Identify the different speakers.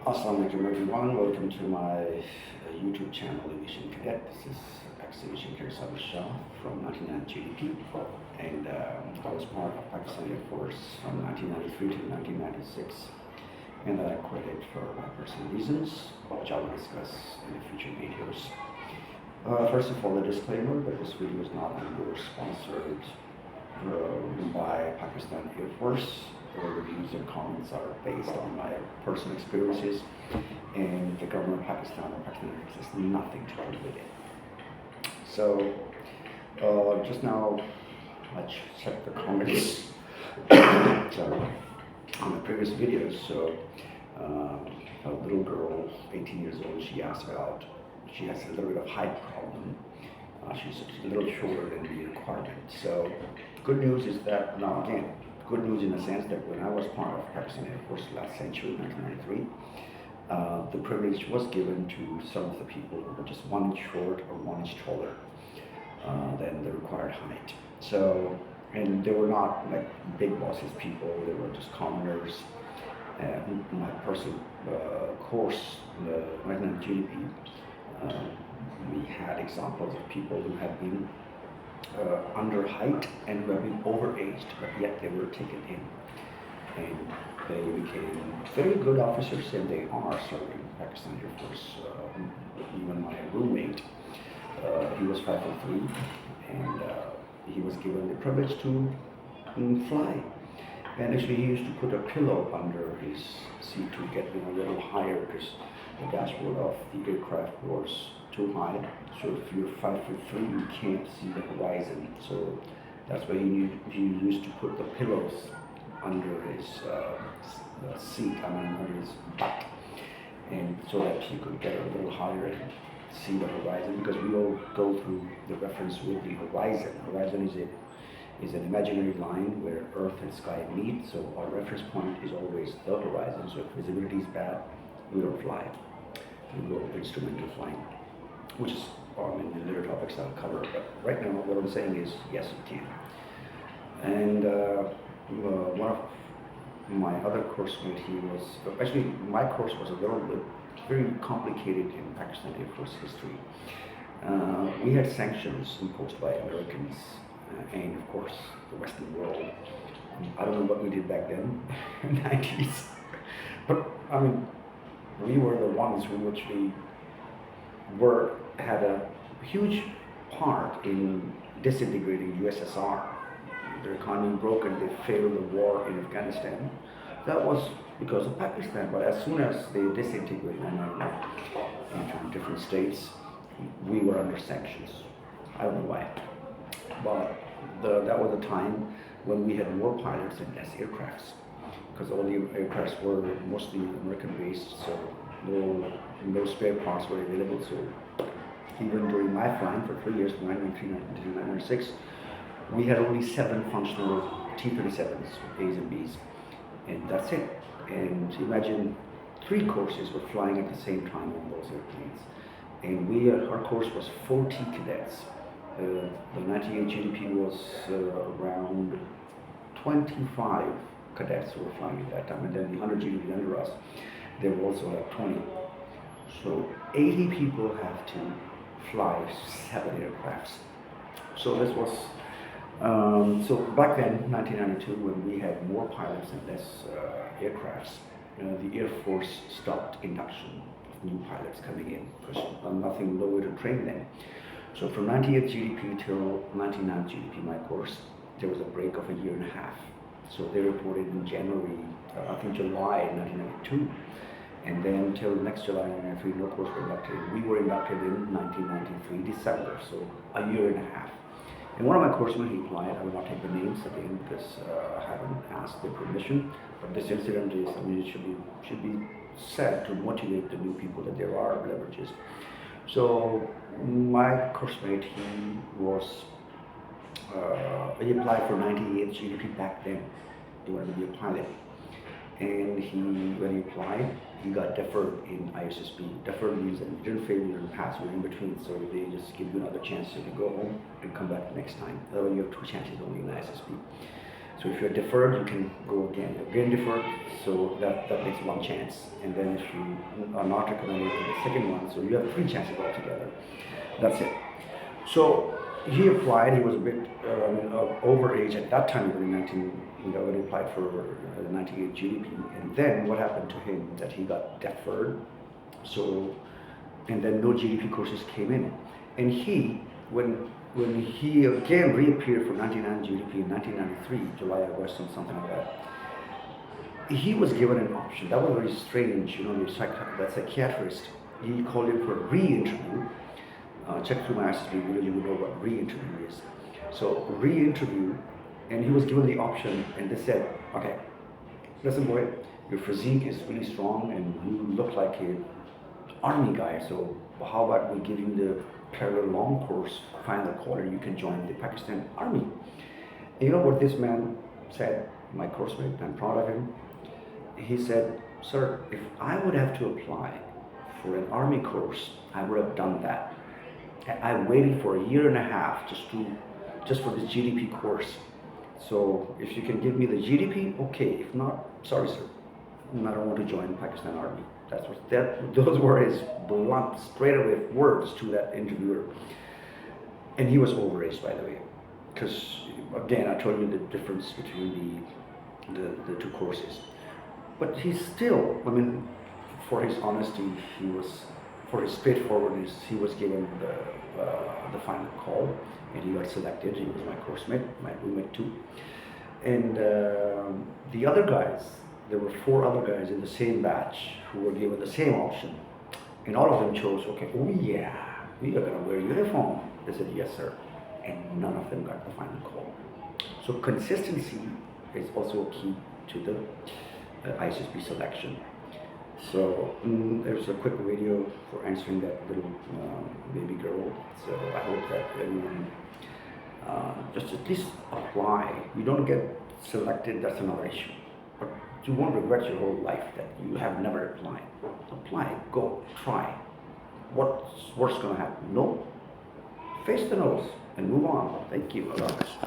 Speaker 1: Assalamualaikum everyone, welcome to my YouTube channel Aviation Cadet. This is ex-Aviation Cadet Sabir Shah from 1990 GDP, and I was part of Pakistan Air Force from 1993 to 1996, and I quit it for my personal reasons, which I will discuss in the future videos. First of all, a disclaimer that this video is not endorsed, sponsored by Pakistan Air Force. The reviews and comments are based on my personal experiences, and the government of Pakistan or Pakistan Air Force has nothing to do with it. So, just now I checked the comments sorry, on the previous videos. So, a little girl, 18 years old, she has a little bit of height problem. She's a little shorter than the requirement. So, good news is that, now again, good news in the sense that when I was part of Pakistan Air Force last century, 1993, the privilege was given to some of the people who were just 1 inch short or 1 inch taller than the required height. So, and they were not like big bosses people, they were just commoners. My personal course, the 1990 GDP, we had examples of people who had been under height and who have been overaged, but yet they were taken in, and they became very good officers, and they are serving Pakistan Air Force. Even my roommate, he was 5'3", and he was given the privilege to fly. And actually, he used to put a pillow under his seat to get a little higher, because the dashboard of the aircraft was too high. So if you're 5'3", you can't see the horizon. So that's why he used to put the pillows under his seat, under his butt, and so that he could get a little higher and see the horizon. Because we all go through the reference with the horizon. Horizon is an imaginary line where Earth and sky meet. So our reference point is always the horizon. So if visibility is bad, we don't fly. We go instrumental flying, which is in the later topics I'll cover. But right now, what I'm saying is, yes, you can. And one of my other course mate, actually my course was a little bit very complicated in Pakistan Air Force history. We had sanctions imposed by Americans and of course the Western world. I don't know what we did back then, in the 90s, but I mean, we were the ones who actually had a huge part in disintegrating USSR. Their economy broke and they failed the war in Afghanistan. That was because of Pakistan. But as soon as they disintegrated into different states, we were under sanctions. I don't know why. But that was a time when we had more pilots and less aircrafts, because all the aircrafts were mostly American based, so no spare parts were available. So even during my flying for 3 years, from 1993 to 1996, we had only 7 functional T-37s, A's and B's, and that's it. And imagine 3 courses were flying at the same time on those airplanes, and our course was 40 cadets. The 98 GDP was around 25 cadets who were flying at that time, and then the 100 GDP under us, they were also like 20. So 80 people have to fly 7 aircrafts. So this was, so back then, 1992, when we had more pilots and less aircrafts, the Air Force stopped induction of new pilots coming in, because nothing, no way to train them. So from 98 GDP till 99 GDP, my course, there was a break of 1.5 years. So they reported in January, I think July 1992. And then till next July 1993, no course were inducted. We were inducted in 1993, December, so 1.5 years. And one of my coursemen, he applied. I will not take the names again because I haven't asked their permission. But this incident is, it should be said to motivate the new people that there are leverages. So my coursemate, he applied for 98 GDP back then. He wanted to be a pilot. And when he applied, he got deferred in ISSB. Deferred means that you didn't fail, you didn't pass, you're in between, so they just give you another chance to go home and come back the next time. Otherwise, you have 2 chances only in ISSB. So if you're deferred, you can go again deferred. So that makes one chance. And then if you are not recommended for the second one, so you have three chances altogether. That's it. So he applied. He was a bit over age at that time. He was 19. When he applied for 98 GDP. And then what happened to him that he got deferred. So, and then no GDP courses came in. And he, when he again reappeared for 99 GDP in 1993, July, August, and something like that, he was given an option. That was very strange. The psychiatrist, he called him for a re-interview. Check through my SSB video, you will know what re-interview is. So re-interview, and he was given the option, and they said, okay, listen boy, your physique is really strong, and you look like an army guy, so how about we give you the parallel long course, final quarter, you can join the Pakistan Army. And you know what this man said, my course mate, I'm proud of him. He said, sir, if I would have to apply for an army course, I would have done that. I waited for a year and a half just for this GDP course. So if you can give me the GDP, okay. If not, sorry sir, I don't want to join Pakistan Army. Those were his blunt, straight away words to that interviewer. And he was overaged, by the way, because again, I told you the difference between the two courses. But he still, for his honesty, for his straightforwardness, he was given the final call, and he got selected. He was my course mate, my roommate too. And the other guys, there were 4 other guys in the same batch who were given the same option, and all of them chose, okay, oh yeah, we are going to wear uniform. They said, yes sir, and none of them got the final call. So consistency is also a key to the ISSB selection. So there's a quick video for answering that little baby girl. So I hope that everyone just at least apply. You don't get selected, that's another issue. But you won't regret your whole life that you have never applied. Apply, go, try. What's worse going to happen? No. Face the nose and move on. Thank you.